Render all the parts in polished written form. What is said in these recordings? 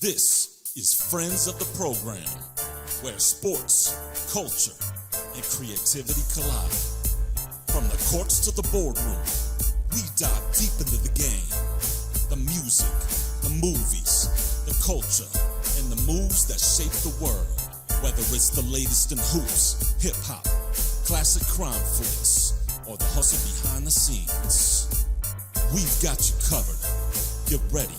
This is Friends of the Program, where sports, culture, and creativity collide. From the courts to the boardroom, we dive deep into the game. The music, the movies, the culture, and the moves that shape the world. Whether it's the latest in hoops, hip-hop, classic crime flicks, or the hustle behind the scenes, we've got you covered. Get ready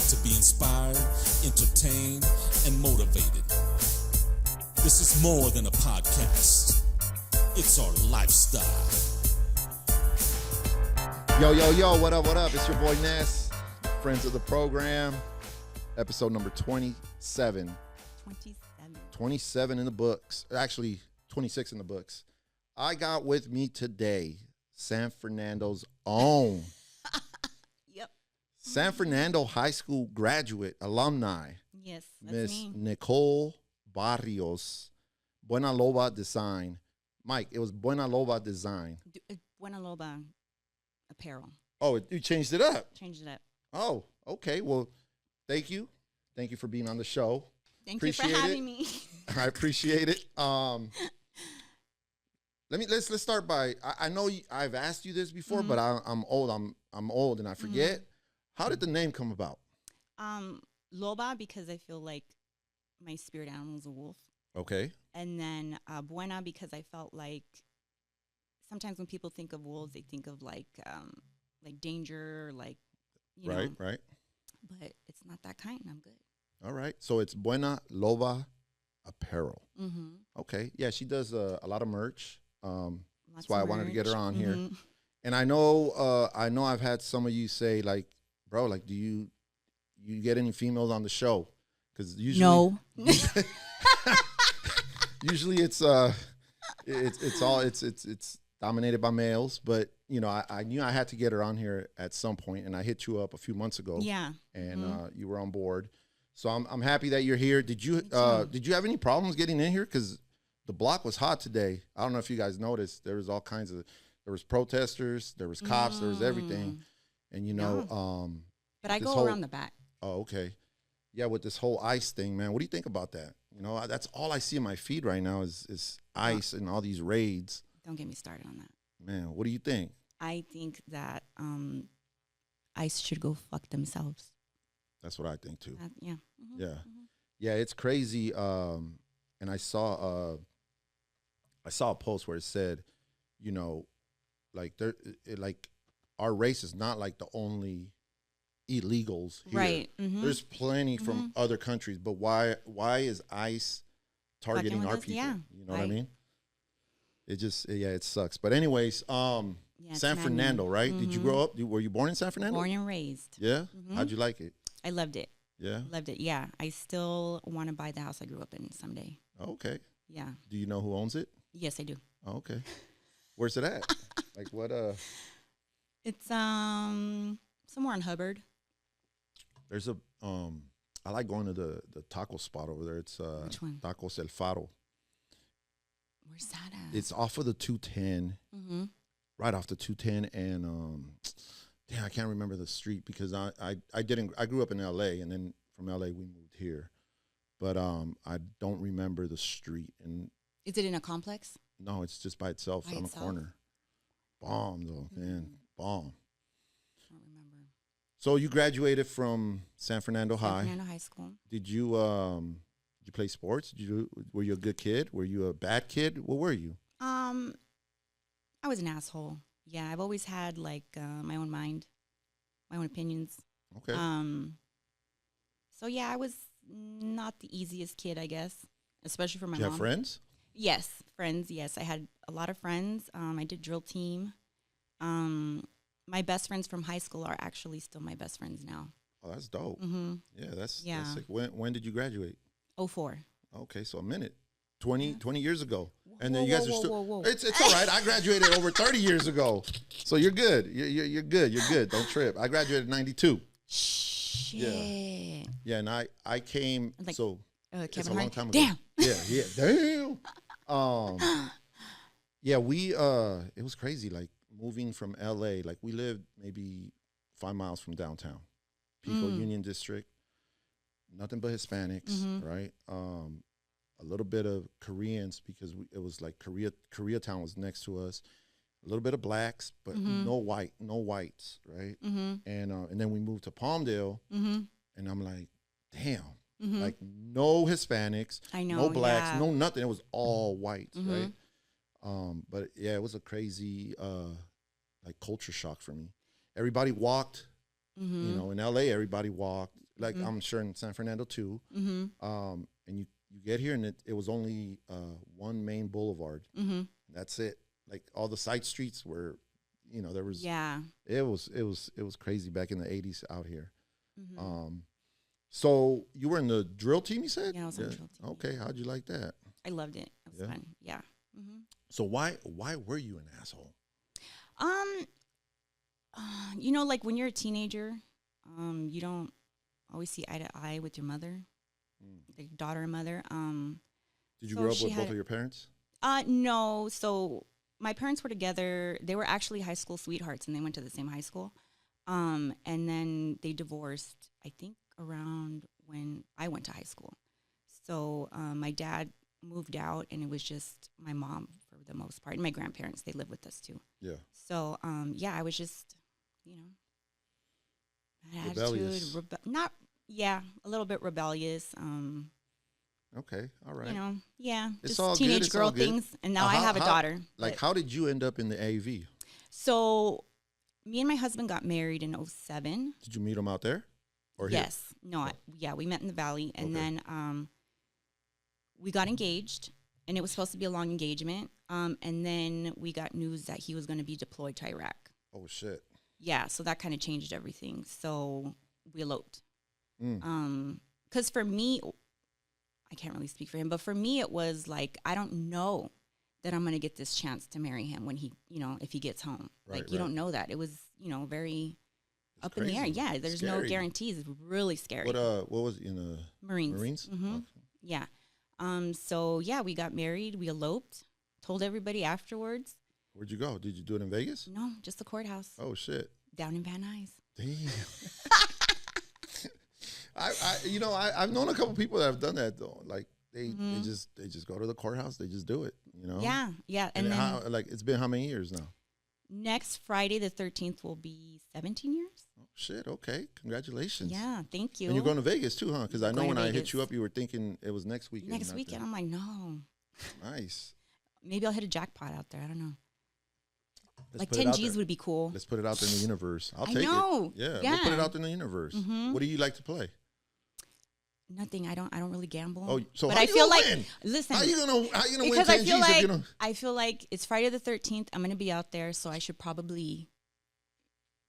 to be inspired, entertained, and motivated. This is more than a podcast. It's our lifestyle. Yo, what up? It's your boy Ness, Friends of the Program, episode number 27. 27 in the books. Actually, 26 in the books. I got with me today San Fernando's own. Yep. San Fernando High School graduate, alumni. Yes, that's Miss me. Nicole Barrios, Buena Loba Design. Mike, it was Buena Loba Design. Buena Loba Apparel. Oh, you changed it up. Changed it up. Oh, okay. Well, thank you. Thank you for being on the show. Thank you for having me. I appreciate it. Let's start by I know I've asked you this before, but I'm old. I'm old and I forget. How did the name come about? Loba, because I feel like my spirit animal is a wolf. Okay. And then Buena, because I felt like sometimes when people think of wolves, they think of like danger, like you know. Right. But it's not that kind. I'm good. All right. So it's Buena Loba Apparel. Mm-hmm. Okay. Yeah, she does a lot of merch. Lots That's why I of wanted to get her merch. on here. And I know I've had some of you say like, bro, like, do you get any females on the show? Because usually, No. usually it's dominated by males. But you know, I knew I had to get her on here at some point, and I hit you up a few months ago. Yeah. And you were on board. So I'm happy that you're here. Did you have any problems getting in here? Because the block was hot today. I don't know if you guys noticed. There was all kinds of there was protesters, there was cops, there was everything. And you know, But I go around the back. Oh, okay. Yeah, with this whole ICE thing, man. What do you think about that? You know, that's all I see in my feed right now is ICE and all these raids. Don't get me started on that. Man, what do you think? I think that ICE should go fuck themselves. That's what I think too. Yeah. Yeah. Yeah, it's crazy. And I saw a post where it said, you know, like our race is not like the only illegals here. Right. There's plenty from other countries, but why is ICE targeting our people? Yeah. You know what I mean? It just it sucks. But anyways, San Fernando, right? Did you grow up? Were you born in San Fernando? Born and raised. Yeah. How'd you like it? I loved it. Yeah. Loved it. Yeah. I still want to buy the house I grew up in someday. Okay. Yeah. Do you know who owns it? Yes, I do. Oh, okay. Where's it at? Like what? It's somewhere in Hubbard. There's a I like going to the taco spot over there. It's Which one? Tacos El Faro. Where's that at? It's off of the 210, right off the 210, and damn, I can't remember the street because I grew up in L.A. and then from L.A. we moved here, but I don't remember the street. And is it in a complex? no, it's just by itself on a corner. Bomb though, man, bomb. I don't remember. So you graduated from San Fernando High. San Fernando High School. Did you play sports? Were you a good kid? Were you a bad kid? What were you? I was an asshole. Yeah, I've always had like my own mind, my own opinions. Okay. So yeah, I was not the easiest kid, I guess, especially for my Did you mom. have friends? Yes, friends. Yes, I had a lot of friends. I did drill team. My best friends from high school are actually still my best friends now. Oh, that's dope. Mm-hmm. Yeah, that's sick. Yeah. When did you graduate? 04. Okay, so a minute. 20 years ago. And then Whoa, you guys whoa, are still whoa, whoa. It's all right. I graduated over 30 years ago. So you're good. You're good. You're good. Don't trip. I graduated in 92. Shit. Yeah, and I came Like, so it's Kevin a long Hart. time ago. Damn. Yeah, damn. Yeah, we it was crazy like moving from LA. Like we lived maybe 5 miles from downtown. Pico Union District. nothing but Hispanics, right? A little bit of Koreans because it was like Koreatown was next to us. A little bit of blacks, but no whites, right? And then we moved to Palmdale, and I'm like, damn, like no Hispanics, I know, no blacks, no nothing. It was all whites, right? But yeah, it was a crazy like culture shock for me. Everybody walked, you know, in LA, everybody walked. Like I'm sure in San Fernando too. And you get here and it was only one main boulevard. That's it. Like all the side streets were, you know, there was it was crazy back in the 80s out here. So you were in the drill team, you said? Yeah, I was on the drill team. Okay, how'd you like that? I loved it. It was fun. Yeah. So why were you an asshole? You know, like when you're a teenager, you don't always see eye to eye with your mother, like daughter and mother. Did you grow up with both of your parents? No. So my parents were together. They were actually high school sweethearts, and they went to the same high school. And then they divorced, I think, around when I went to high school. So my dad moved out, and it was just my mom for the most part, and my grandparents. They lived with us too. Yeah. So I was just, you know, rebellious. A little bit rebellious. Okay, all right. You know, it's just all teenage good. girl things. And now I have a daughter. Like, how did you end up in the AV? So, me and my husband got married in 2007. Did you meet him out there? Or here? Yes. No, we met in the Valley. And then we got engaged, and it was supposed to be a long engagement. And then we got news that he was going to be deployed to Iraq. Oh, shit. Yeah, so that kind of changed everything. So, we eloped. Because for me, I can't really speak for him, but for me, it was like, I don't know that I'm going to get this chance to marry him when he, you know, if he gets home. You don't know that. It was, you know, very up in the air. Yeah, there's no guarantees. It's really scary. What was it in the Marines? Okay. Yeah. So, we got married. We eloped. Told everybody afterwards. Where'd you go? Did you do it in Vegas? No, just the courthouse. Oh, shit. Down in Van Nuys. Damn. I've known a couple people that have done that though. Like they just go to the courthouse. They just do it. You know. Yeah. And then it's been how many years now? Next Friday the 13th will be 17 years. Oh shit! Okay, congratulations. Yeah, thank you. And you're going to Vegas too, huh? Because I know when I hit you up, you were thinking it was next weekend. Next weekend, I'm like, no. Nice. Maybe I'll hit a jackpot out there. I don't know. Let's like 10 G's would be cool. Let's put it out there in the universe. I'll take it. Yeah, we'll put it out there in the universe. What do you like to play? Nothing. I don't really gamble. Oh, so but how I you feel gonna like win? Listen, how you gonna win 10 G's if you don't? I feel like it's Friday the 13th. I'm gonna be out there, so I should probably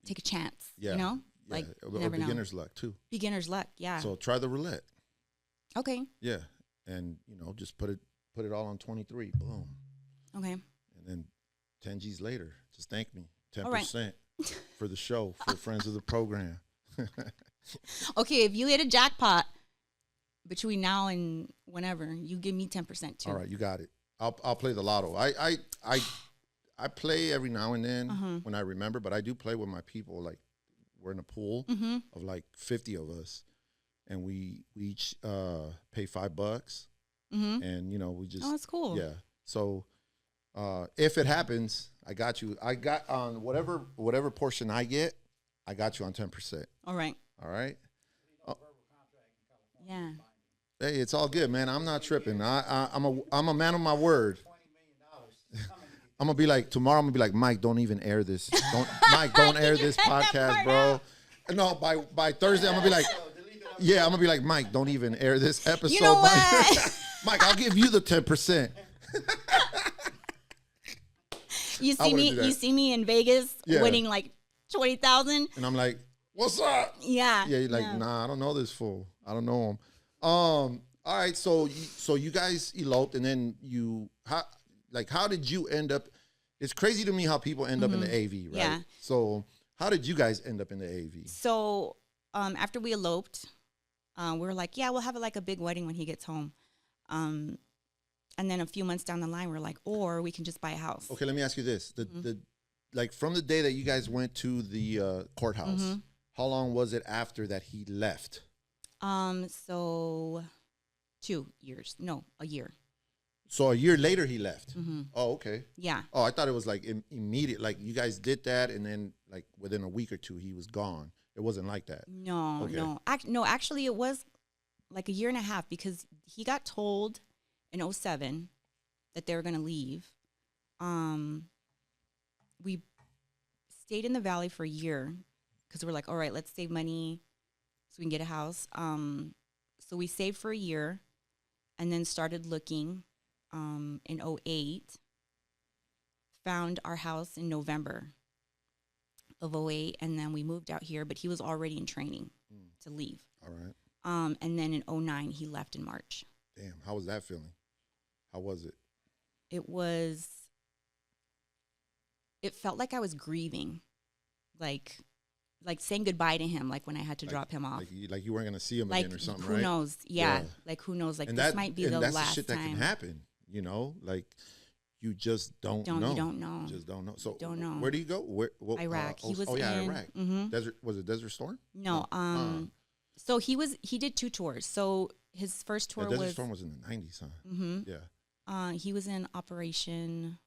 take a chance. Yeah. You know, like or beginner's luck too. Beginner's luck. Yeah. So try the roulette. Okay. Yeah, and just put it all on 23. Boom. Okay. And then 10 G's later, just thank me. 10% right. for the show, for friends of the program. Okay, if you hit a jackpot between now and whenever, you give me 10% too. All right, you got it. I'll play the lotto. I play every now and then when I remember, but I do play with my people. Like we're in a pool of like 50 of us, and we each pay $5, and we just. Oh, that's cool. Yeah. So if it happens, I got you. I got on whatever portion I get, I got you on 10%. All right. All right. Yeah. Hey, it's all good, man. I'm not tripping. I'm a man of my word. I'm gonna be like tomorrow. I'm gonna be like, Mike, don't even air this. Don't air this podcast, bro. No, by Thursday, I'm gonna be like, I'm gonna be like, Mike, don't even air this episode. You know what? Mike, I'll give you the 10%. You see me in Vegas winning like 20,000, and I'm like, what's up? Yeah. Yeah, you're like, nah, I don't know this fool. I don't know him. All right, so you guys eloped, and then how did you end up? It's crazy to me how people end up in the AV, right? Yeah. So how did you guys end up in the AV? So after we eloped, we were like, we'll have like a big wedding when he gets home. And then a few months down the line, we're like, or we can just buy a house. Okay, let me ask you this: like from the day that you guys went to the courthouse, how long was it after that he left? So 2 years. No, a year. So a year later he left. Mm-hmm. Oh, okay. Yeah. Oh, I thought it was like immediate. Like you guys did that, and then like within a week or two he was gone. It wasn't like that. No, Okay. no. No, actually it was like a year and a half because he got told in '07 that they were going to leave. We stayed in the Valley for a year because we're like, all right, let's save money so we can get a house. So we saved for a year and then started looking in '08. Found our house in November of '08, and then we moved out here, but he was already in training to leave. All right. And then in '09, he left in March. Damn. How was that feeling? How was it? It felt like I was grieving, like saying goodbye to him, like when I had to drop him off. Like you weren't gonna see him Like, again or something, who right? knows? Yeah, like who knows? Like And this might be the that's last the shit that time. can happen. You know, like you just don't know. You don't know. You just don't know. So Don't know. where do you go? Iraq. He was yeah, in Iraq. mhm. Desert, was it Desert Storm? No. So he did 2 tours. So his first tour Desert was Storm was in the 90s, huh? mhm. Yeah. He was in Operation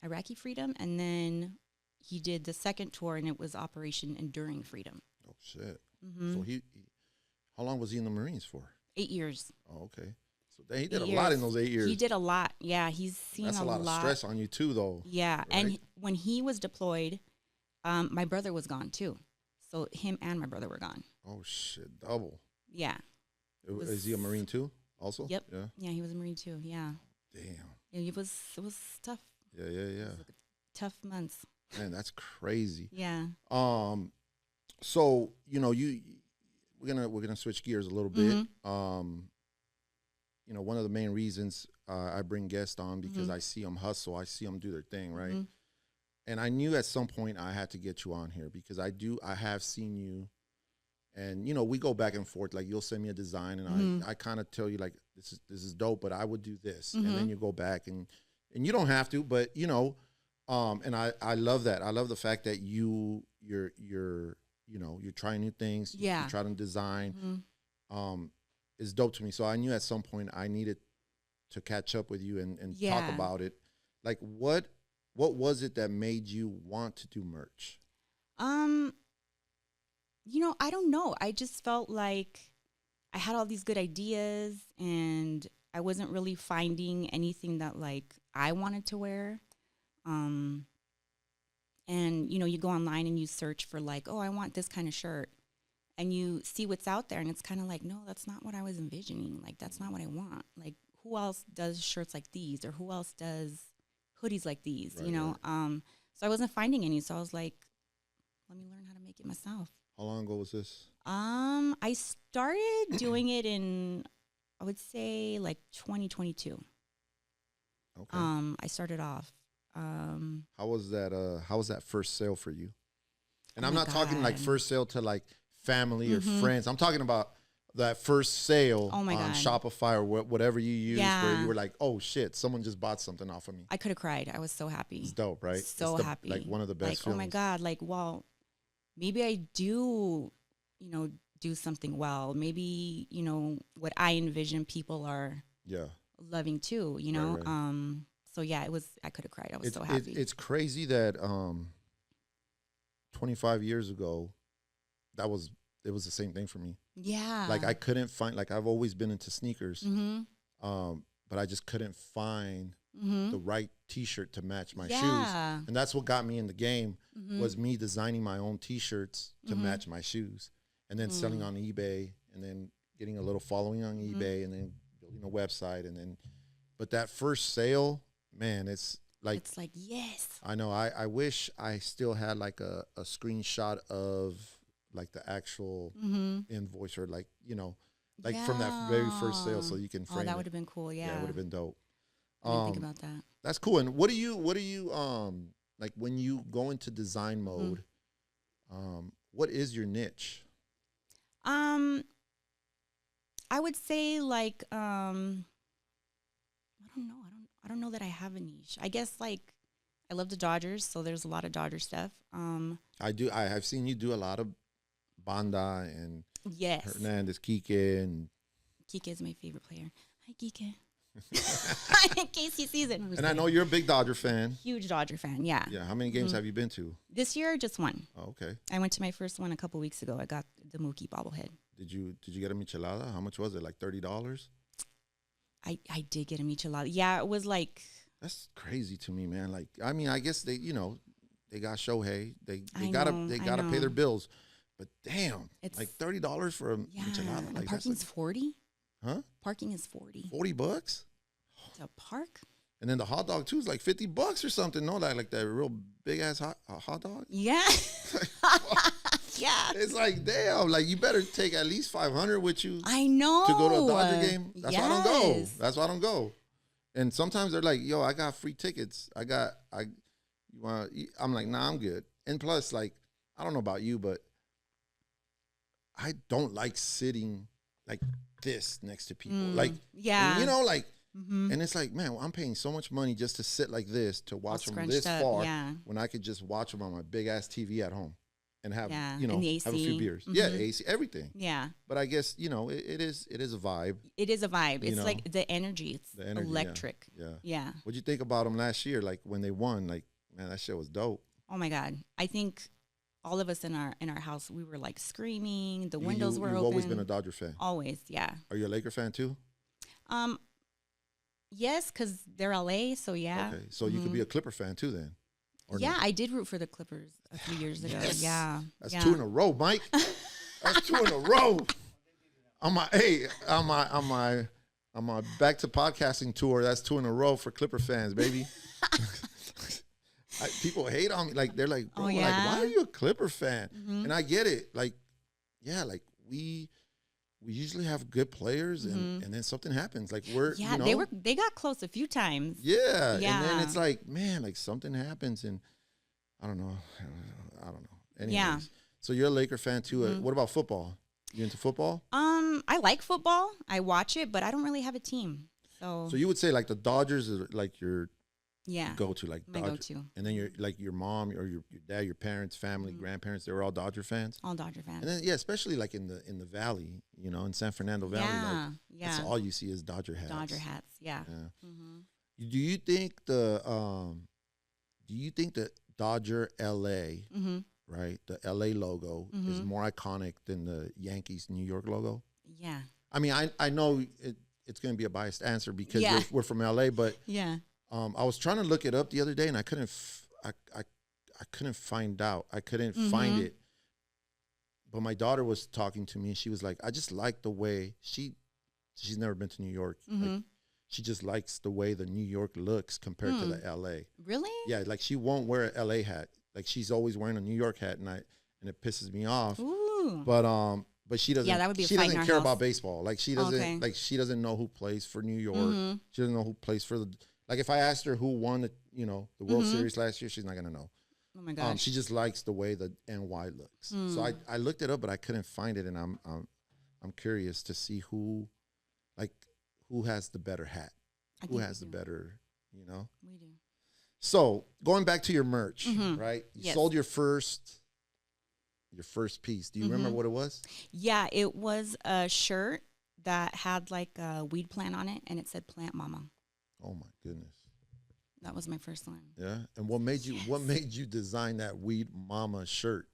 Iraqi Freedom, and then he did the second tour, and it was Operation Enduring Freedom. Oh shit. Mm-hmm. So he how long was he in the Marines for? 8 years. Oh, okay. So he did 8 a lot years. in those 8 years. He did a lot. Yeah, he's seen That's a lot of stress on you too, though. Yeah, right? and when he was deployed, my brother was gone too. So him and my brother were gone. Oh shit, double. Yeah. Is he a Marine too? Also? Yep. Yeah. Yeah, he was a Marine too. Yeah. Damn. It was tough. Yeah. It was tough months. Man, that's crazy. Yeah. So we're gonna switch gears a little bit. Mm-hmm. One of the main reasons I bring guests on because Mm-hmm. I see them hustle, I see them do their thing, right? Mm-hmm. And I knew at some point I had to get you on here because I have seen you, and we go back and forth. Like you'll send me a design, and Mm-hmm. I kind of tell you like this is dope, but I would do this, Mm-hmm. and then you go back and you don't have to, but and I love that. I love the fact that you're trying new things. Yeah. You try to design. Mm-hmm. It's dope to me. So I knew at some point I needed to catch up with you and talk Yeah. about it. Like what was it that made you want to do merch? I don't know. I just felt like I had all these good ideas and I wasn't really finding anything that like I wanted to wear. And you go online and you search for like, oh, I want this kind of shirt. And you see what's out there and it's kind of like, no, that's not what I was envisioning. Like, that's not what I want. Like, who else does shirts like these or who else does hoodies like these, Right. So I wasn't finding any. So I was like, let me learn how to make it myself. How long ago was this? I started doing it in, I would say like 2022. Okay. I started off. How was that first sale for you? And Oh I'm my not talking like God. first sale to like family or Mhm. friends. I'm talking about that first sale Oh my on God. Shopify or whatever you use where Yeah. you were like, oh shit, someone just bought something off of me. I could have cried. I was so happy. It's dope, right? So It's happy. Like one of the best Like, feelings. oh my God. Like, well, maybe I do, do something well. Maybe, what I envision people are Yeah. loving too, Right. So yeah, I could have cried. I was so happy. It's crazy that 25 years ago, it was the same thing for me. yeah. Like I couldn't find, like I've always been into sneakers, Mm-hmm. but I just couldn't find Mm-hmm. the right T-shirt to match my shoes. Yeah. And that's what got me in the game Mm-hmm. was me designing my own T-shirts to Mhm. match my shoes, and then selling on eBay, and then getting a little following on Mhm. eBay, and then building a website, and then. But that first sale, man, it's like It's like, yes. I know. I wish I still had like a screenshot of like the actual Mm-hmm. invoice or like like from that very first sale, so you can Oh, frame that it. would have been cool. Yeah. Yeah, it would have been dope. I didn't think about that. That's cool. And what do you like when you go into design Mm-hmm. mode? What is your niche? I would say like I don't know. I don't know that I have a niche. I guess like I love the Dodgers, so there's a lot of Dodger stuff. I do. I have seen you do a lot of Banda and Yes. Hernandez, Kike, and Kike is my favorite player. Hi, Kike. In case he sees it. I know you're a big Dodger fan. Huge Dodger fan, yeah. Yeah. How many games have you been to? This year, just one. Oh, okay. I went to my first one a couple weeks ago. I got the Mookie bobblehead. Did you get a michelada? How much was it? Like $30? I did get a michelada. Yeah, it was like... That's crazy to me, man. Like, I mean, I guess they got Shohei. They I gotta know. pay their bills. But damn, It's like $30 for a Yeah, michelada. and Like parking's 40. huh? Parking is 40. $40? To park? And then the hot dog too is like $50 or something. No, like that real big ass hot dog. Yeah. Yeah. It's like damn, like you better take at least 500 with you I know. to go to a Dodger game. That's why I don't go. Yes. That's why I don't go. And sometimes they're like, "Yo, I got free tickets. You want?" I'm like, "Nah, I'm good." And plus, like, I don't know about you, but I don't like sitting like this next to people. Like, Yeah. you know, like, and it's like, man, I'm paying so much money just to sit like this to watch them this scrunched up, far yeah. when I could just watch them on my big ass TV at home and have, Yeah, you know, and the have a few AC. beers. Yeah, AC, everything. Yeah. But I guess, you know, it is a vibe. It is a vibe. You It's know, like the energy. It's the energy, yeah. electric. Yeah. Yeah. What'd you think about them last year? Like when they won, like, man, that shit was dope. Oh my God. I think all of us in our house, we were like screaming. The windows were You've open. always been a Dodger fan. Always, yeah. Are you a Laker fan too? Yes, because they're LA, so yeah. Okay, so you could be a Clipper fan too then. Or Yeah, no? I did root for the Clippers a few years ago. Yes. Yeah. That's yeah. 2 in a row, Mike. That's 2 in a row. On my back to podcasting tour, that's 2 in a row for Clipper fans, baby. People hate on me. Like they're like, bro, Oh, like, yeah? why are you a Clipper fan? And I get it. Like, yeah, like we usually have good players and then something happens. Like Yeah, you know, they got close a few times. yeah. And then Yeah. it's like, man, like something happens and I don't know. Anyways, Yeah. So you're a Laker fan too. What about football? You into football? I like football. I watch it, but I don't really have a team. So So you would say like the Dodgers are like your yeah. go-to, like My Dodger. go-to. And then your mom or your dad, your parents, family, grandparents, they were all Dodger fans. All Dodger fans. And then yeah, especially like in the valley, you know, in San Fernando Valley, Yeah. like Yeah. that's all you see is Dodger hats. Dodger hats. Yeah. Yeah. Mm-hmm. Do you think the Dodger LA, right? The LA logo is more iconic than the Yankees New York logo? Yeah. I mean, I know it's going to be a biased answer because Yeah. we're from LA, but Yeah. I was trying to look it up the other day and I couldn't I couldn't find out. I couldn't find it. But my daughter was talking to me and she was like, I just like the way she's never been to New York. Like, she just likes the way the New York looks compared to the LA. Really? Yeah, like she won't wear an LA hat. Like she's always wearing a New York hat and it pisses me off. Ooh. But she doesn't. Yeah, that would be a she fight in doesn't our care house. about baseball. Like she doesn't. Okay. Like she doesn't know who plays for New York. She doesn't know who plays for the. Like if I asked her who won the World Series last year, she's not gonna know. Oh my gosh. She just likes the way the NY looks. So I looked it up, but I couldn't find it, and I'm curious to see who has the better hat, I who think has the we do. better, you know. We do. So going back to your merch, right? You Yes. sold your first piece. Do you remember what it was? Yeah, it was a shirt that had like a weed plant on it, and it said "Plant Mama." Oh my goodness. That was my first one. Yeah. And what made you design that Weed Mama shirt?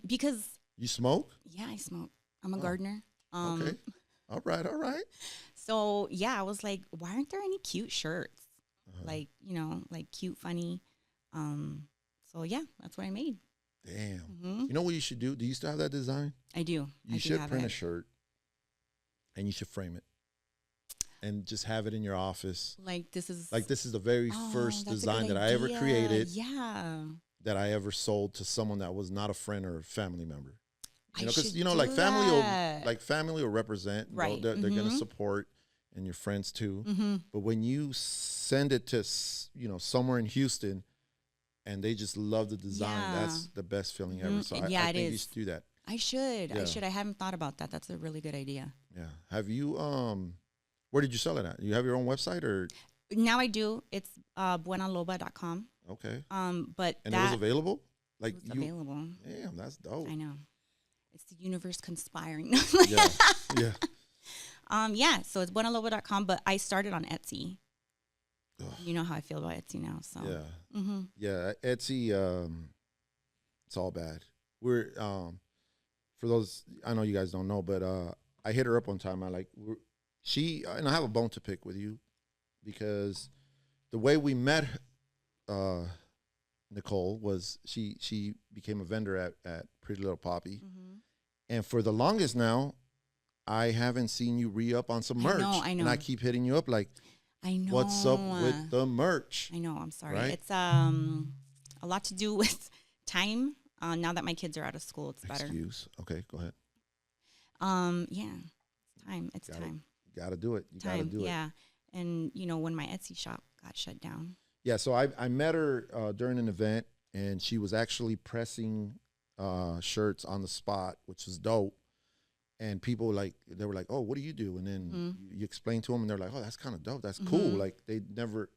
Because You smoke? yeah, I smoke. I'm a gardener. Okay. All right. So yeah, I was like, why aren't there any cute shirts? Like, like cute, funny. So yeah, that's what I made. Damn. You know what you should do? Do you still have that design? I do. You I should do have print a it. shirt and you should frame it and just have it in your office. Like this is The very first that's a design good that I ever idea. created, Yeah. that I ever sold to someone that was not a friend or a family member. I Because should like do family that. will represent, Right. They're gonna support, and your friends too. But when you send it to somewhere in Houston, and they just love the design, Yeah. that's the best feeling ever. So And I yeah, it think you is. should do that. I should. Yeah. I haven't thought about that. That's a really good idea. Yeah. Have you where did you sell it at? You have your own website or Now I do. It's buenaloba.com. okay? But And that it was available? Like was available. Damn, that's dope. I know. it's the universe conspiring. Yeah. Yeah. Yeah, so it's buenaloba.com, but I started on Etsy. Ugh. You know how I feel about Etsy now, so. Yeah. Mm-hmm. Yeah. Etsy, it's all bad. We're, for those, I know you guys don't know, but I hit her up one time. And I have a bone to pick with you because the way we met Nicole was she became a vendor at Pretty Little Poppy. Mm-hmm. And for the longest now, I haven't seen you re-up on some merch. I know. And I keep hitting you up like, I know. what's up with the merch? I know, I'm sorry. Right? It's a lot to do with time. Now that my kids are out of school, it's better. Excuse. Okay, go ahead. Yeah, it's time. It's time. You got to do it. You got to do it. Yeah. And, when my Etsy shop got shut down. Yeah, so I met her during an event, and she was actually pressing shirts on the spot, which was dope. And people they were like, "Oh, what do you do?" And then you explain to them, and they're like, "Oh, that's kind of dope. That's cool." Like they've never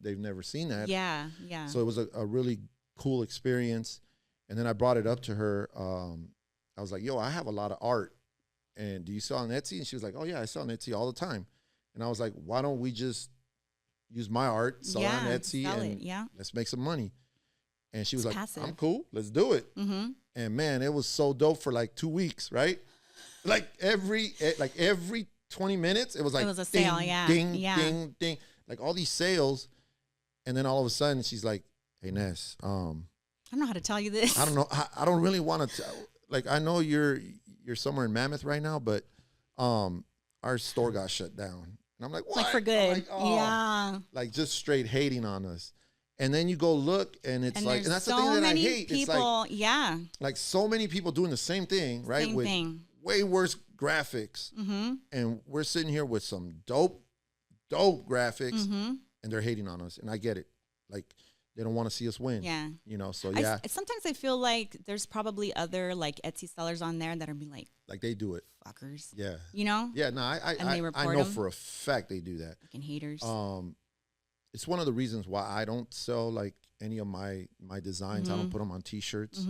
seen that. Yeah, yeah. So it was a really cool experience. And then I brought it up to her. I was like, "Yo, I have a lot of art, and do you sell on Etsy?" And she was like, "Oh yeah, I sell on Etsy all the time." And I was like, "Why don't we just use my art, sell it on Etsy, and let's make some money?" And she was like, passive. "I'm cool. Let's do it." Mm-hmm. And man, it was so dope for like 2 weeks, right? Like every 20 minutes, it was a ding, sale, ding, ding, like all these sales. And then all of a sudden, she's like, "Hey, Ness, I don't know how to tell you this. I don't know. I don't really want to. I know you're somewhere in Mammoth right now, but our store got shut down." And I'm like, "What?" Like for good. Like, oh, yeah. Like just straight hating on us. And then you go look, and it's and that's so the thing that I hate. People, it's like so many people doing the same thing, right? Same thing. Way worse graphics, and we're sitting here with some dope graphics, and they're hating on us, and I get it. Like they don't want to see us win. Yeah, So yeah. Sometimes I feel like there's probably other Etsy sellers on there that are be like they do it, fuckers. Yeah. Yeah. No, I know for a fact they do that. Fucking haters. It's one of the reasons why I don't sell any of my designs. I don't put them on T-shirts.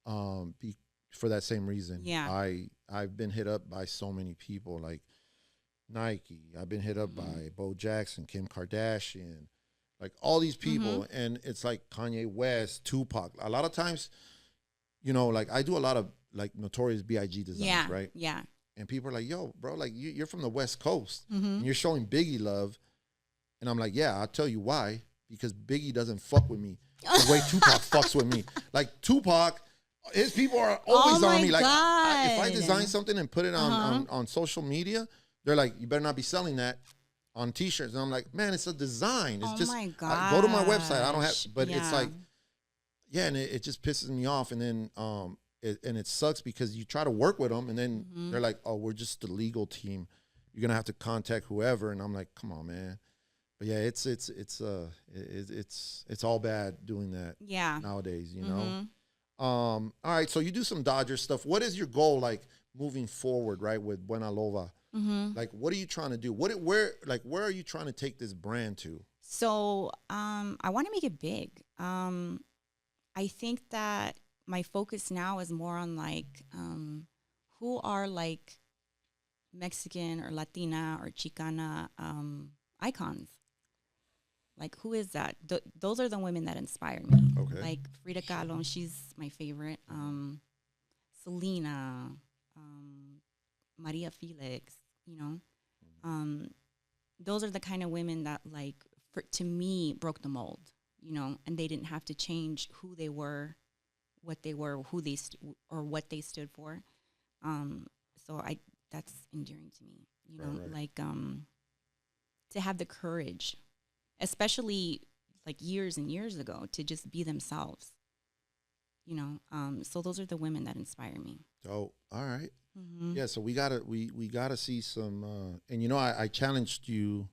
For that same reason. Yeah. I've been hit up by so many people like Nike. I've been hit up by Bo Jackson, Kim Kardashian, like all these people. And it's like Kanye West, Tupac. A lot of times, I do a lot of Notorious B.I.G. designs, right? Yeah. And people are like, "Yo, bro, you're from the West Coast and you're showing Biggie love." And I'm like, "Yeah, I'll tell you why. Because Biggie doesn't fuck with me the way Tupac fucks with me. Like Tupac, his people are always on me. Like if I design something and put it on social media, they're like, "You better not be selling that on T-shirts." And I'm like, "Man, it's a design. It's just my God. Go to my website. I don't have." But it's like, yeah, and it just pisses me off. And then it sucks because you try to work with them, and then they're like, "Oh, we're just the legal team. You're gonna have to contact whoever." And I'm like, "Come on, man." But yeah, it's all bad doing that. Yeah. Nowadays, all right, so you do some Dodger stuff. What is your goal moving forward, right, with Buena Loba? Like, what are you trying to do? Where are you trying to take this brand to? So, I want to make it big. I think that my focus now is more on who are Mexican or Latina or Chicana icons. Like, who is that? Those are the women that inspire me. Okay. Like Frida Kahlo, she's my favorite. Selena, Maria Felix, those are the kind of women that to me broke the mold, and they didn't have to change who they were, what they were, or what they stood for. So that's endearing to me, right. To have the courage, especially years and years ago, to just be themselves, so those are the women that inspire me. Oh, all right. Yeah, so we gotta see some and I challenged you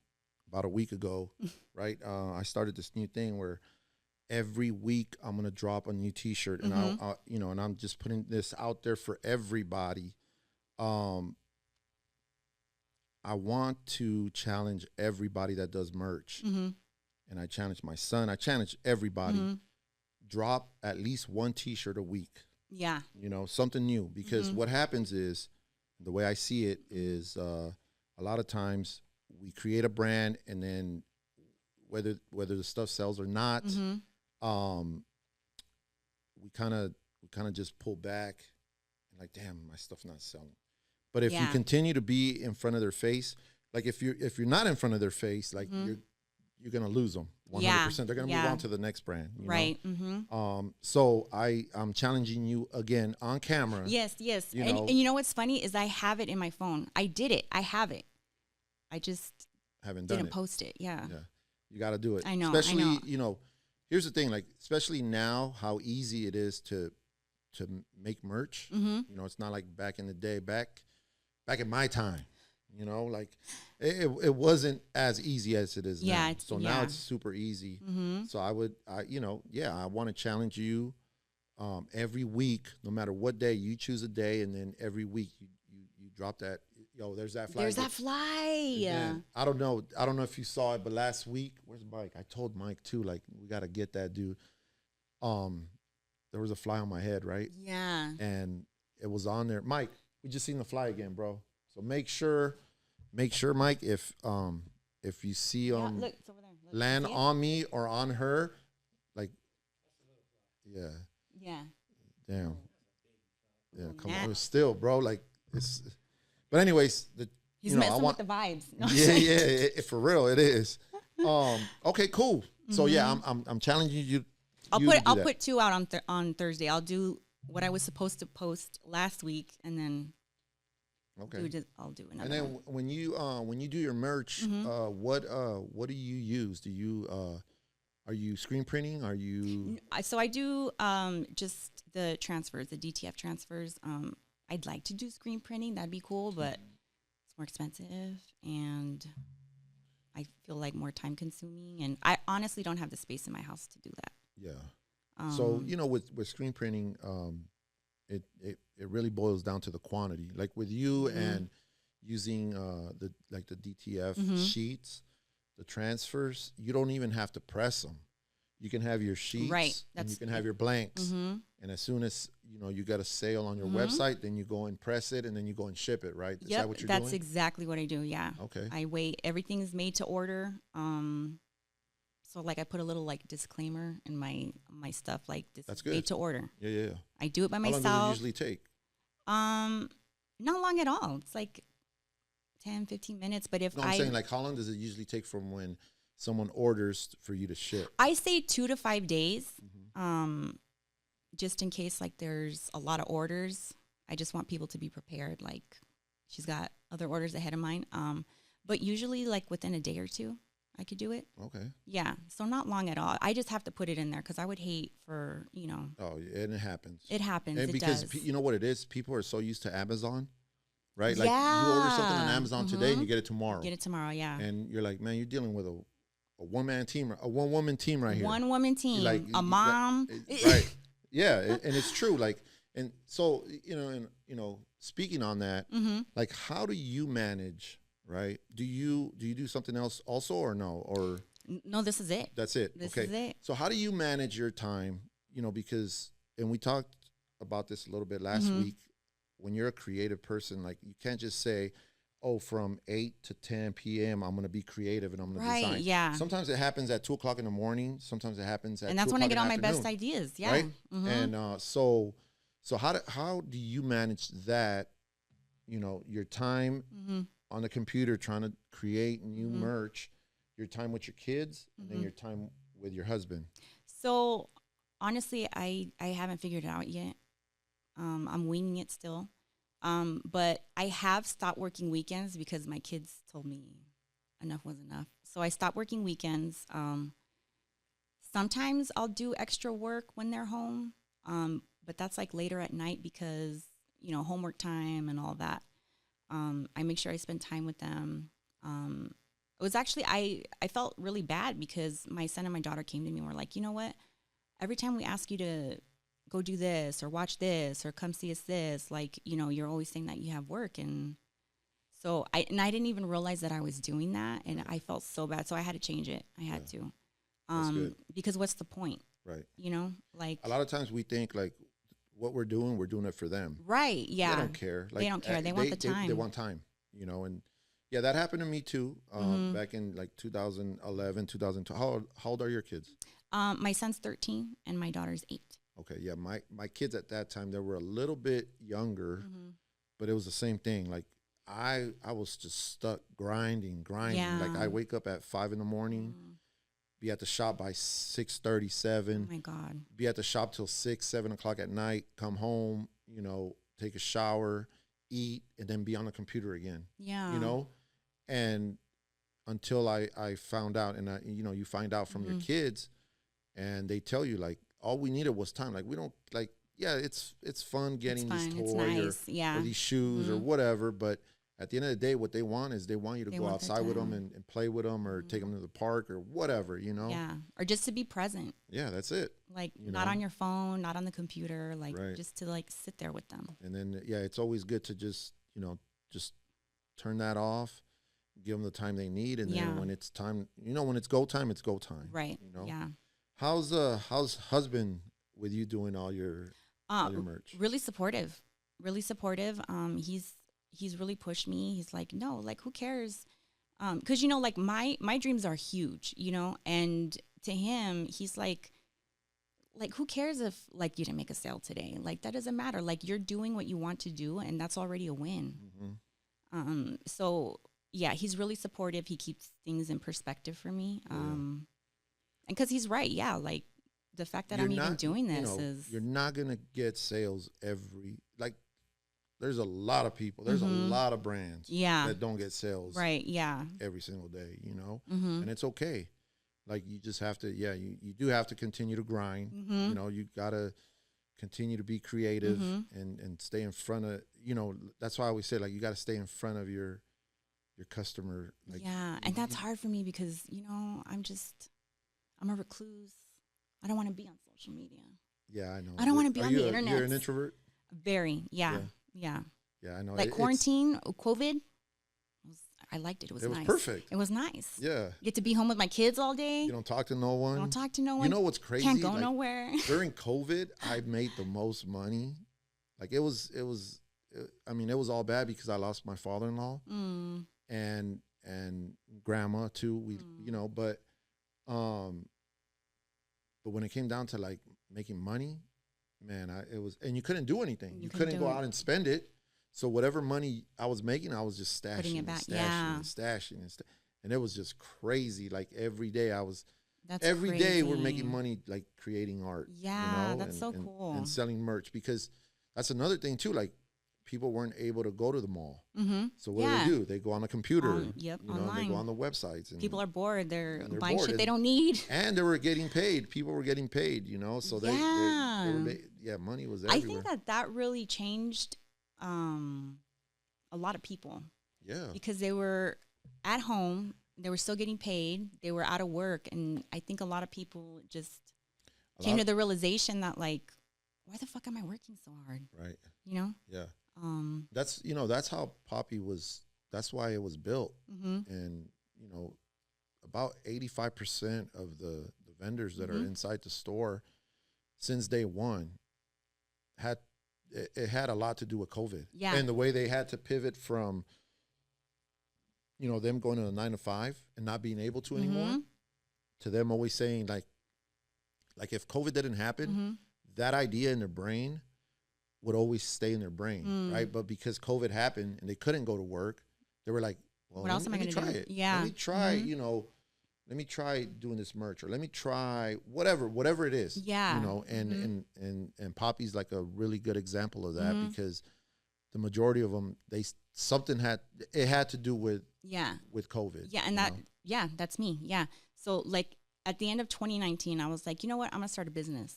about a week ago, right? I started this new thing where every week I'm gonna drop a new T-shirt, and I'll and I'm just putting this out there for everybody. I want to challenge everybody that does merch, and I challenge my son. I challenge everybody. Drop at least one T-shirt a week. Yeah. You know, something new. Because what happens is, the way I see it is, a lot of times we create a brand, and then whether the stuff sells or not, we kind of just pull back and like, damn, my stuff's not selling. But if you continue to be in front of their face, like if you're not in front of their face, like you're gonna lose them 100%. They're gonna move on to the next brand, you know? So I'm challenging you again on camera. Yes. And you know what's funny is I have it in my phone. I did it. I have it. I just didn't post it. Yeah. You got to do it. I know. Especially, you know, here's the thing, like, especially now, how easy it is to make merch. You know, it's not like back in the day, back in my time, you know, like it wasn't as easy as it is now. So now it's super easy. So I want to challenge you every week, no matter what day. You choose a day, and then every week you drop that. Yo, there's that fly. There's that fly. Again, I don't know if you saw it, but last week, where's Mike? I told Mike too, like, we got to get that dude. There was a fly on my head, right? Yeah. And it was on there. Mike, we just seen the fly again, bro. So make sure, Mike, if you see look, it's over there. Look, land on me or on her, like, yeah. Damn. Yeah, come on. Still, bro, like, it's. But anyways, he's messing with the vibes. No, for real, it is. Okay, cool. So I'm challenging you. I'll put 2 out on Thursday. I'll do what I was supposed to post last week, and then I'll do another. And then one. when you do your merch, what do you use? Do you are you screen printing? Are you? So I do just the transfers, the DTF transfers. I'd like to do screen printing. That'd be cool, but it's more expensive, and I feel like more time consuming. And I honestly don't have the space in my house to do that. Yeah. So, you know, with screen printing, it really boils down to the quantity. Like with you and using the DTF sheets, the transfers, you don't even have to press them. You can have your sheets, and you can have your blanks. And as soon as, you know, you got a sale on your website, then you go and press it, and then you go and ship it, right? Is that what you're doing? That's exactly what I do, yeah. Okay. I wait. Everything's made to order. So, like, I put a little, like, disclaimer in my stuff, like, this is made to order. Yeah. I do it by myself. How long does it usually take? Not long at all. It's, like, 10, 15 minutes. But if I'm saying, like, how long does it usually take from when someone orders for you to ship? I say 2 to 5 days. Just in case, like, there's a lot of orders. I just want people to be prepared. Like, she's got other orders ahead of mine. But usually, like, within a day or 2, I could do it. Okay. Yeah. So not long at all. I just have to put it in there because I would hate for, you know. Oh, and it happens. It happens. And it because does. You know what it is? People are so used to Amazon, right? Like, you order something on Amazon today and you get it tomorrow. Get it tomorrow, yeah. And you're like, man, you're dealing with a one-man team, a one-woman team right here. One-woman team. Like, a mom. Right. Yeah, and it's true. Like, and so, speaking on that, like, how do you manage, right? Do you do something else also, or no? Or no, this is it. That's it. This is it. So how do you manage your time? You know, because, and we talked about this a little bit last week, when you're a creative person, like, you can't just say, oh, from 8 to 10 p.m., I'm going to be creative and I'm going to design. Right, yeah. Sometimes it happens at 2 o'clock in the morning. Sometimes it happens at 2 o'clock in the afternoon. And that's when I get all my best ideas, yeah. Right? And so how do you manage that, you know, your time on the computer trying to create new merch, your time with your kids, and then your time with your husband? So, honestly, I haven't figured it out yet. I'm winging it still. But I have stopped working weekends because my kids told me enough was enough. So I stopped working weekends. Sometimes I'll do extra work when they're home, but that's like later at night because, you know, homework time and all that. I make sure I spend time with them. It was actually, I felt really bad because my son and my daughter came to me and were like, you know what? Every time we ask you to go do this or watch this or come see us this, like, you know, you're always saying that you have work. And so I didn't even realize that I was doing that. And I felt so bad. So I had to change it. I had to, because what's the point? Right. You know, like a lot of times we think like what we're doing it for them. Right. Yeah. They don't care. They don't care. They want the time. They want time, you know, and yeah, that happened to me too. Back in like 2011, 2012. How old are your kids? My son's 13 and my daughter's 8. Okay. Yeah. My kids at that time, they were a little bit younger, but it was the same thing. Like I was just stuck grinding. Yeah. Like I wake up at 5 a.m, be at the shop by 6:37. Oh my God. Be at the shop till 6, 7 o'clock at night, come home, you know, take a shower, eat, and then be on the computer again. Yeah. You know? And until I found out, and you know, you find out from your kids and they tell you like, all we needed was time. Like we don't like, yeah, it's fun getting this toy nice. or these shoes or whatever, but at the end of the day, what they want is they want you to go outside with them and play with them or take them to the park or whatever, you know? Yeah. Or just to be present. Yeah, that's it. Like not on your phone, not on the computer, like just to like sit there with them. And then, yeah, it's always good to just, you know, just turn that off, give them the time they need. And then when it's time, you know, when it's go time, it's go time. Right. You know? Yeah. How's husband with you doing all your merch? Really supportive. Really supportive. He's really pushed me. He's like, no, like who cares? Cause you know, like my dreams are huge, you know, and to him, he's like who cares if like you didn't make a sale today? Like that doesn't matter. Like you're doing what you want to do and that's already a win. So yeah, he's really supportive. He keeps things in perspective for me. And cause he's right. Yeah. Like the fact that I'm even doing this is, you're not going to get sales there's a lot of people, there's a lot of brands that don't get sales every single day, you know, and it's okay. Like you just have to, you do have to continue to grind. You know, you got to continue to be creative and stay in front of, you know, that's why I always say like, you got to stay in front of your customer. Like, and that's hard for me because, you know, I'm a recluse. I don't want to be on social media. Yeah, I know. I don't want to be on the internet. You're an introvert? Very, yeah. Yeah, I know. Like quarantine, COVID, I liked it. It was nice. It was perfect. It was nice. Yeah. Get to be home with my kids all day. You don't talk to no one. Don't talk to no one. You know what's crazy? Can't go nowhere. During COVID, I made the most money. Like it was all bad because I lost my father-in-law and grandma too. We, you know, but when it came down to like making money, man, and you couldn't do anything. You couldn't go out and spend it. So whatever money I was making, I was just stashing, putting it back. And it was just crazy. Like every day every crazy. Day we're making money, like creating art. Yeah, you know? that's so cool. And selling merch, because that's another thing too. Like people weren't able to go to the mall. So what do? They go on the computer. You know, online. they go on the websites. And people are bored. They're buying bored. shit they don't need. And they were getting paid. People were getting paid, you know. So they were money was everywhere. I think that really changed a lot of people. Yeah. Because they were at home. They were still getting paid. They were out of work. And I think a lot of people just came to the realization that, like, why the fuck am I working so hard? Right. You know? Yeah. That's how Poppy was. That's why it was built. And, you know, about 85% of the vendors that are inside the store since day one it had a lot to do with COVID. Yeah. And the way they had to pivot from, you know, them going to a 9 to 5 and not being able to anymore, to them always saying like if COVID didn't happen, that idea in their brain would always stay in their brain, right? But because COVID happened and they couldn't go to work, they were like, well, what else am I going to try it. Yeah. Let me try, you know, let me try doing this merch, or let me try whatever it is. Yeah. You know, and Poppy's like a really good example of that, because the majority of them, it had to do with COVID. Yeah. And that's me. Yeah. So like at the end of 2019, I was like, you know what? I'm going to start a business.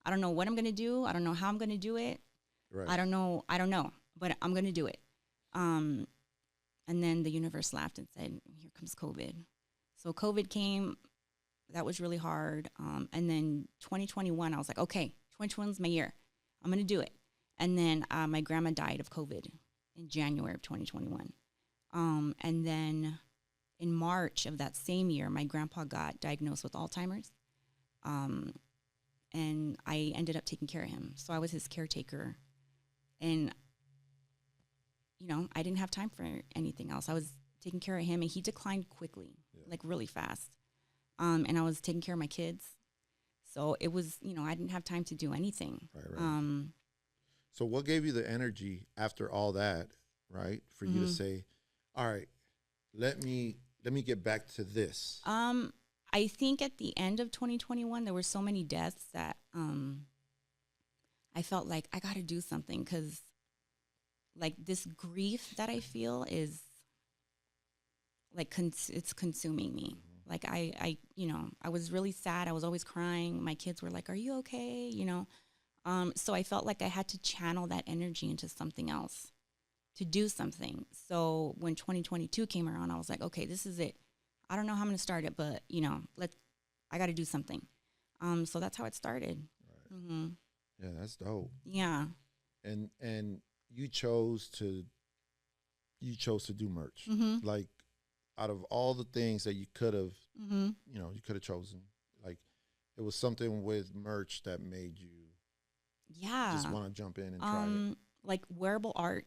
I don't know what I'm going to do. I don't know how I'm going to do it. Right. I don't know, but I'm going to do it. And then the universe laughed and said, here comes COVID. So COVID came. That was really hard. And then 2021, I was like, okay, 2021 is my year. I'm going to do it. And then my grandma died of COVID in January of 2021. And then in March of that same year, my grandpa got diagnosed with Alzheimer's. and I ended up taking care of him. So I was his caretaker, and I didn't have time for anything else. I was taking care of him, and he declined quickly, like really fast. And I was taking care of my kids. So it was, I didn't have time to do anything. Right. So what gave you the energy after all that, right, for you to say, all right, let me get back to this? I think at the end of 2021, there were so many deaths that I felt like I got to do something, because like this grief that I feel is like it's consuming me. Like I was really sad. I was always crying. My kids were like, "Are you okay?" So I felt like I had to channel that energy into something else, to do something. So when 2022 came around, I was like, okay, this is it. I don't know how I'm going to start it, but I got to do something. So that's how it started. Right. Mm-hmm. Yeah, that's dope. Yeah. And you chose to do merch. Mm-hmm. Like, out of all the things that you could have, Mm-hmm. you could have chosen, like, it was something with merch that made you just want to jump in and try it. Like wearable art,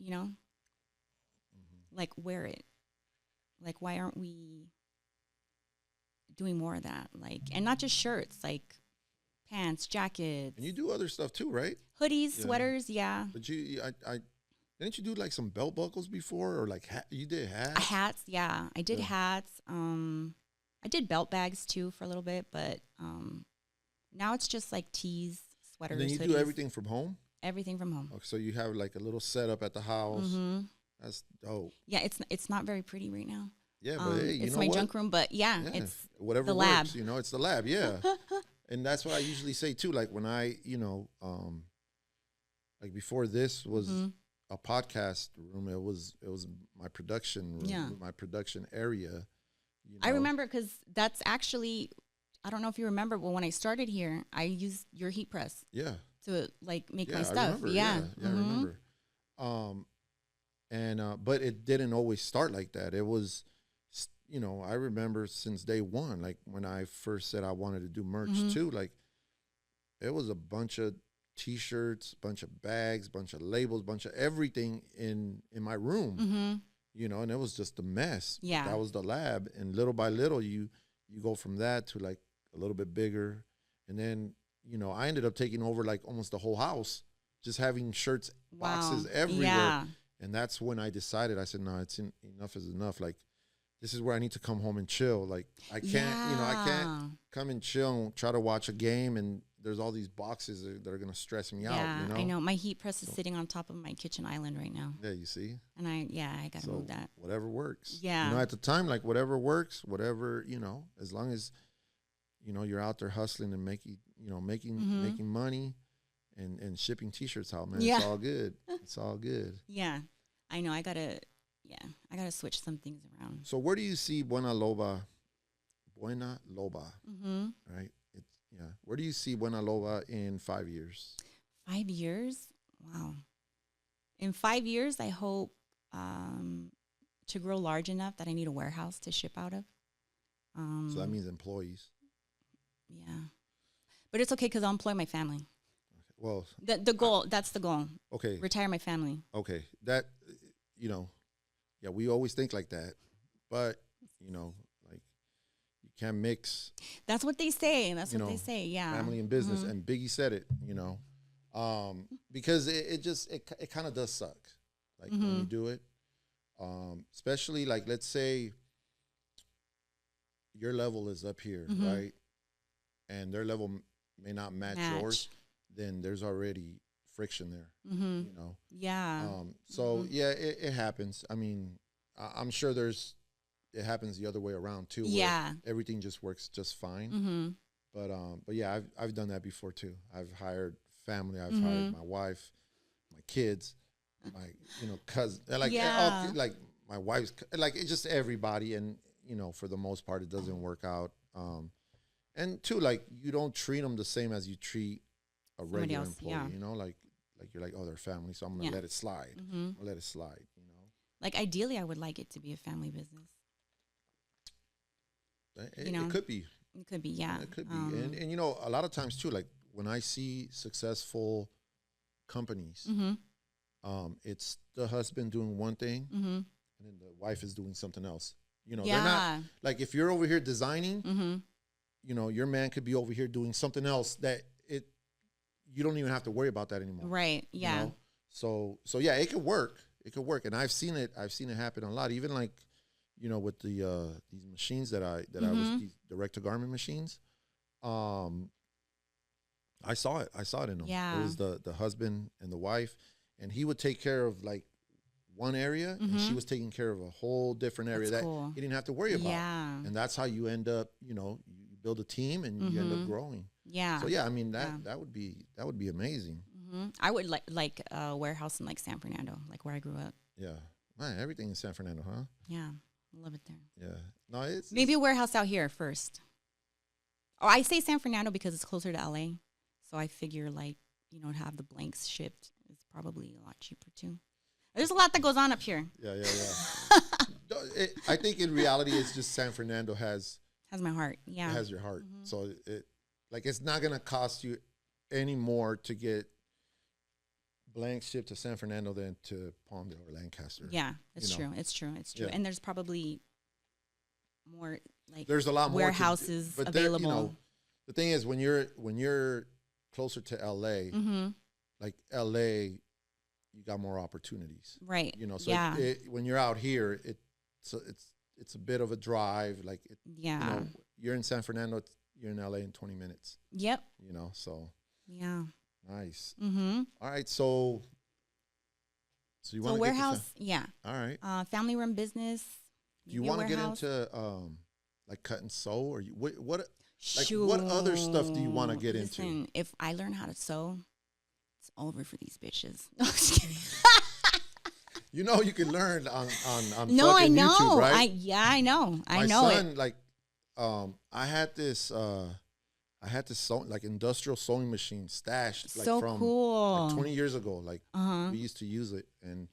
Mm-hmm. like wear it. Like, why aren't we doing more of that? Like, and not just shirts, like pants, jackets. And you do other stuff too, right? Hoodies, sweaters, yeah. But I didn't you do like some belt buckles before, or like you did hats? Hats, yeah. I did hats. I did belt bags too for a little bit, but now it's just like tees, sweaters. And then you hoodies. do everything from home? Everything from home. Okay, so you have like a little setup at the house. Mm-hmm. That's dope. Yeah, it's not very pretty right now. Yeah, but hey, you it's know my what? junk room, but it's whatever the works. lab. It's the lab. Yeah, and that's what I usually say too. Like when I, like before this was a podcast room, it was my production room, my production area. I remember, because that's actually, I don't know if you remember, but when I started here, I used your heat press. Yeah. To like make my I stuff. remember, Yeah. I remember. But it didn't always start like that. It was, I remember since day one, like when I first said I wanted to do merch too, like it was a bunch of T-shirts, bunch of bags, bunch of labels, bunch of everything in my room, and it was just a mess. Yeah. That was the lab. And little by little, you go from that to like a little bit bigger. And then, I ended up taking over like almost the whole house, just having shirts, boxes everywhere. Yeah. And that's when I decided, I said, no, enough is enough. Like, this is where I need to come home and chill. Like, I can't, I can't come and chill and try to watch a game and there's all these boxes that are going to stress me out. I know. My heat press is sitting on top of my kitchen island right now. Yeah, you see? And I got to move that. Whatever works. Yeah. At the time, like, whatever works, whatever, as long as, you're out there hustling and making money and shipping T-shirts out, man. It's all good. It's all good. Yeah. I know. I got to switch some things around. So where do you see Buena Loba? Right? Where do you see Buena Loba in 5 years? 5 years? Wow. In 5 years, I hope to grow large enough that I need a warehouse to ship out of. So that means employees. Yeah. But it's okay, because I'll employ my family. Okay. Well, the goal, that's the goal. Okay. Retire my family. Okay. That, we always think like that. But, like, you can't mix. That's what they say. They say, yeah. Family and business. And Biggie said it, because it kind of does suck. Like, when you do it. Especially, like, let's say your level is up here, right? And their level may not match yours, then there's already friction there, Yeah. So it happens. I mean, I'm sure it happens the other way around too. Yeah. Where everything just works just fine. But yeah, I've done that before too. I've hired family. I've hired my wife, my kids, my cousin, like like my wife's, like it's just everybody, and for the most part it doesn't work out. And two, like, you don't treat them the same as you treat a regular employee. Like you're like, oh, they're family, so I'm gonna let it slide. I'm gonna let it slide. Like, ideally, I would like it to be a family business. It could be. It could be, yeah. It could be. And, you know, a lot of times, too, like when I see successful companies, it's the husband doing one thing and then the wife is doing something else. You know, they're not, like if you're over here designing, you know, your man could be over here doing something else that you don't even have to worry about that anymore. Right, yeah. You know? So yeah, it could work. It could work. And I've seen it happen a lot. Even like, you know, with the these machines that I was, these direct to garment machines. I saw it in them. Yeah. It was the husband and the wife, and he would take care of like one area and she was taking care of a whole different area that he didn't have to worry about. Yeah. And that's how you end up, you know, you build a team and you end up growing. Yeah. So yeah, I mean that would be amazing. I would like a warehouse in like San Fernando, like where I grew up. Yeah. Man, everything in San Fernando, huh? Yeah. I love it there. Yeah. No, it's maybe a warehouse out here first. Oh, I say San Fernando because it's closer to LA. So I figure like, you know, to have the blanks shipped is probably a lot cheaper too. There's a lot that goes on up here. Yeah. I think in reality, it's just San Fernando has my heart. Yeah. It has your heart. So it's not going to cost you any more to get blank shipped to San Fernando than to Palmdale or Lancaster. Yeah, it's true. It's true. Yeah. And there's probably more like there's a lot more warehouses available. You know, the thing is when you're closer to LA, like LA, you got more opportunities. Right. You know, so when you're out here, it's a bit of a drive. Like you know, you're in San Fernando, you're in LA in 20 minutes. Yep. You know, so yeah. Nice. All right, so you want to warehouse? Yeah. All right. Family run business. Do you want to get into like cut and sew, or what other stuff do you want to get into? If I learn how to sew, it's over for these bitches. No, I'm just kidding. You know, you can learn on no, I know. YouTube, right? I know. My son, like, I had this sewing, like industrial sewing machine stashed like so from cool. like 20 years ago. Like we used to use it, and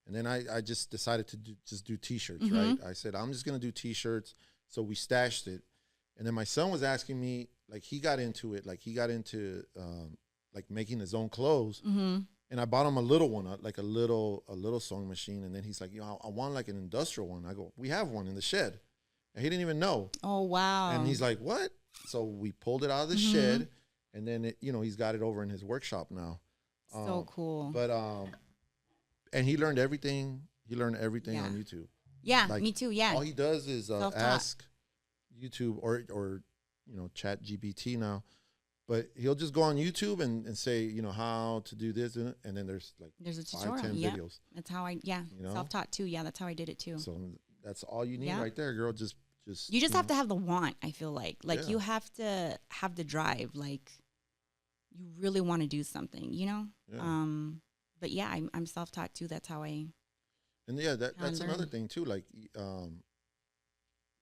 then I just decided to do T-shirts. Right? I said I'm just gonna do T-shirts. So we stashed it, and then my son was asking me, like he got into it, like he got into like making his own clothes. And I bought him a little one, like a little sewing machine. And then he's like, I want like an industrial one. I go, we have one in the shed. And he didn't even know. Oh, wow. And he's like, what? So we pulled it out of the shed. And then, he's got it over in his workshop now. So cool. But, and he learned everything. He learned everything on YouTube. Yeah, like, me too. Yeah. All he does is ask YouTube or Chat GPT now. But he'll just go on YouTube and say, how to do this. And then there's a tutorial. 5-10 videos. That's how self-taught too. Yeah, that's how I did it too. So that's all you need right there, girl. Just you just have to have the want, I feel like. Like you have to have the drive. Like you really want to do something, Yeah. But yeah, I'm self-taught too. That's how I. And yeah, that's another thing too. Like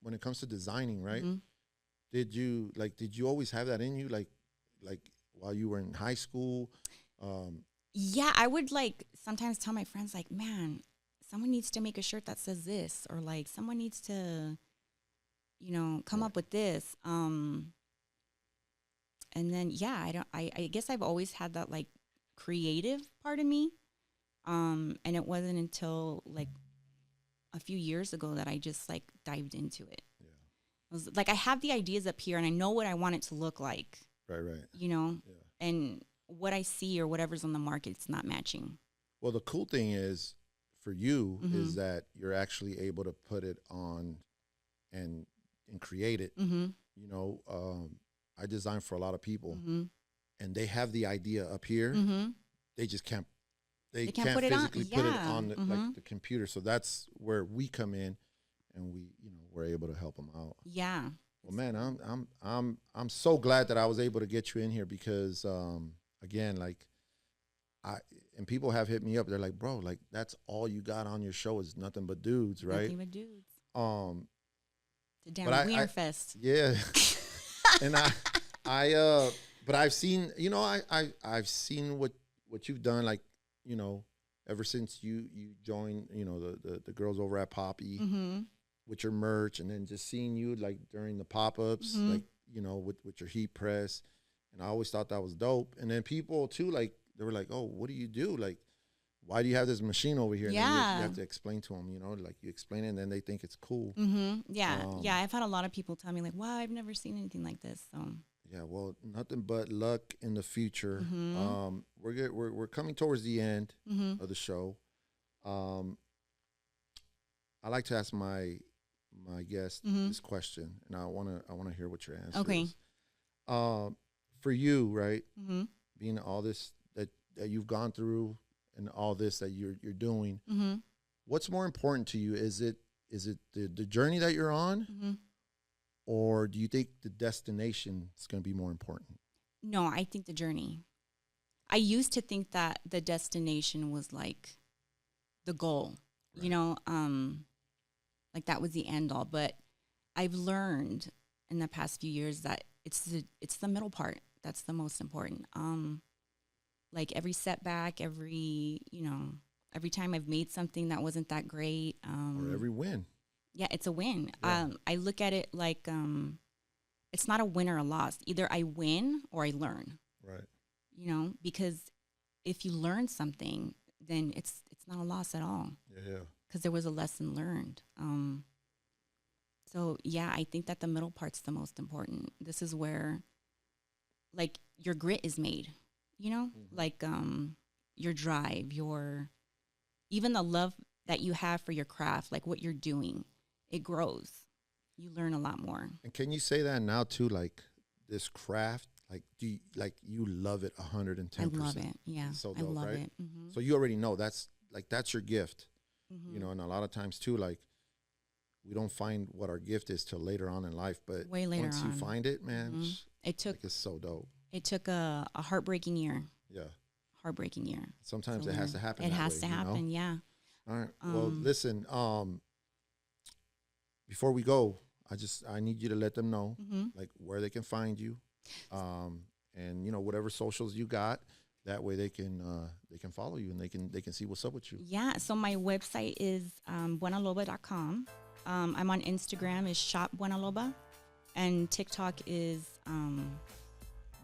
when it comes to designing, right? Did you always have that in you? Like while you were in high school? Yeah, I would sometimes tell my friends like, man, someone needs to make a shirt that says this, or like someone needs to, come up with this. And then, I guess I've always had that like creative part of me. And it wasn't until like a few years ago that I just like dived into it. Yeah. I was like, I have the ideas up here and I know what I want it to look like. Right. Yeah. And what I see or whatever's on the market, it's not matching. Well, the cool thing is for you is that you're actually able to put it on and create it. I design for a lot of people and they have the idea up here. They just can't. They can't physically put it on like the computer. So that's where we come in, and we're able to help them out. Yeah. Well, man, I'm so glad that I was able to get you in here because, again, like and people have hit me up. They're like, bro, like that's all you got on your show is nothing but dudes, right? Nothing but dudes. It's a damn wiener fest. Yeah. And but I've seen, I've seen what you've done, like, ever since you joined, the girls over at Poppy with your merch, and then just seeing you like during the pop-ups, like with your heat press. And I always thought that was dope. And then people too, like, they were like, oh, what do you do? Like, why do you have this machine over here? And then you have to explain to them, like you explain it and then they think it's cool. Yeah. I've had a lot of people tell me like, wow, I've never seen anything like this. So yeah, well, nothing but luck in the future. We're coming towards the end of the show. I like to ask my guest this question, and I wanna hear what your answer is. For you, right? Being all this that you've gone through and all this that you're doing, what's more important to you? Is it the journey that you're on, or do you think the destination is going to be more important? No, I think the journey. I used to think that the destination was like the goal, like that was the end all. But I've learned in the past few years that it's the middle part that's the most important. Like every setback, every time I've made something that wasn't that great, or every win. Yeah, it's a win. Yeah. I look at it like it's not a win or a loss. Either I win or I learn. Right. Because if you learn something, then it's not a loss at all. Yeah. Because there was a lesson learned. So yeah, I think that the middle part's the most important. This is where, like, your grit is made. Like your drive, even the love that you have for your craft, like what you're doing, it grows. You learn a lot more. And can you say that now too? Like this craft, like you love it 110%. I love it. Yeah, it's so I dope, love right? it. So you already know that's your gift. And a lot of times too, like we don't find what our gift is till later on in life. But way later once on. you find it, man, it's so dope. It took a heartbreaking year. Yeah. Heartbreaking year. Sometimes it has to happen. It has to happen, yeah. All right. Well, listen, before we go, I need you to let them know like where they can find you. And whatever socials you got, that way they can follow you and they can see what's up with you. Yeah, so my website is buenaloba.com. I'm on Instagram is shop Buena Loba, and TikTok is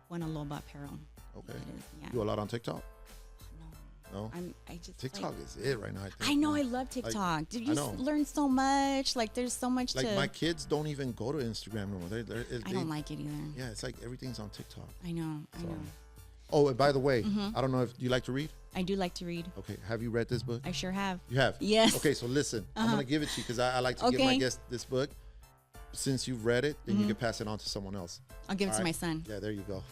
Buena Loba Apparel. Okay. It is, yeah. You do a lot on TikTok? No. TikTok is it right now. I know. I love TikTok. Did you learn so much? Like, there's so much. Like my kids don't even go to Instagram no more. They I don't like it either. Yeah, it's like everything's on TikTok. I know. Oh, and by the way, I don't know if you like to read. I do like to read. Okay, have you read this book? I sure have. You have? Yes. Okay, so listen, I'm gonna give it to you because I like to give my guests this book. Since you've read it, then you can pass it on to someone else. I'll give it to my son. Yeah, there you go.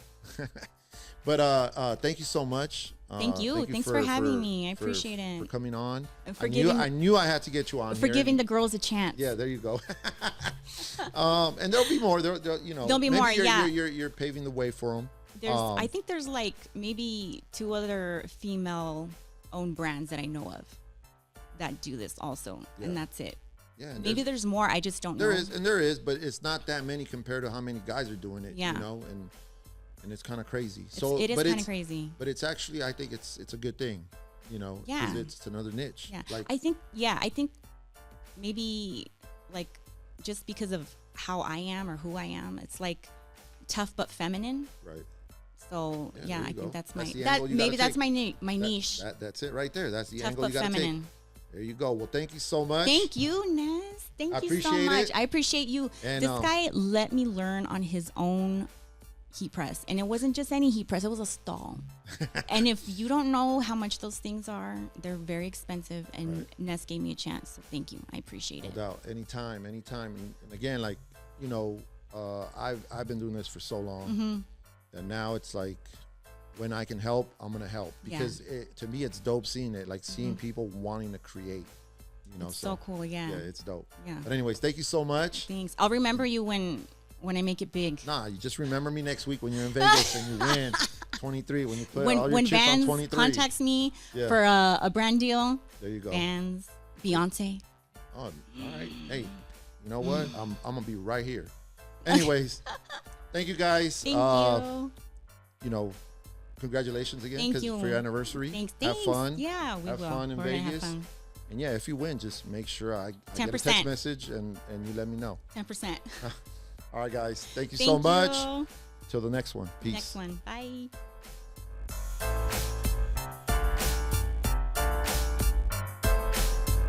But thank you so much. Thank you. Thanks for having me. I appreciate it. For coming on. I knew I had to get you on. For giving the girls a chance. Yeah, there you go. And there'll be more. There'll be more. You're paving the way for them. I think there's like maybe 2 other female-owned brands that I know of that do this also, and that's it. Yeah, maybe there's more. I just don't know. There is, but it's not that many compared to how many guys are doing it. Yeah. And it's kind of crazy. It is kind of crazy. But it's actually, I think it's a good thing, Yeah. because it's another niche. Yeah. Like, I think maybe like just because of how I am or who I am, it's like tough but feminine. Right. So yeah, I think that's my niche. That's it right there. That's the tough angle but you got to take. There you go. Well, thank you so much. Thank you, Ness. Thank you so much. I appreciate you. And, this guy let me learn on his own heat press, and it wasn't just any heat press, it was a stall. And if you don't know how much those things are, they're very expensive, and Ness gave me a chance, so thank you. I appreciate it. No doubt. Anytime. And again, like, I've been doing this for so long, and now it's like, when I can help, I'm gonna help, because to me it's dope seeing it, like seeing people wanting to create. It's so cool. Yeah, it's dope. Yeah. But anyways, thank you so much. Thanks. I'll remember you when I make it big. Nah, you just remember me next week when you're in Vegas and you win 23. When you put all your when chips Vans on 23. contacts me for a brand deal. There you go. Vans, Beyonce. Oh, all right. Hey, you know what? I'm gonna be right here. Anyways, thank you guys. Thank you. Congratulations again Thank you. for your anniversary. Thanks. Have fun. Yeah, we have will. fun in We're gonna have Vegas. fun. And yeah, if you win, just make sure I get a 10%. text message and you let me know. 10%. All right, guys. Thank you Thank so much. you. Till the next one. Peace. Next one. Bye.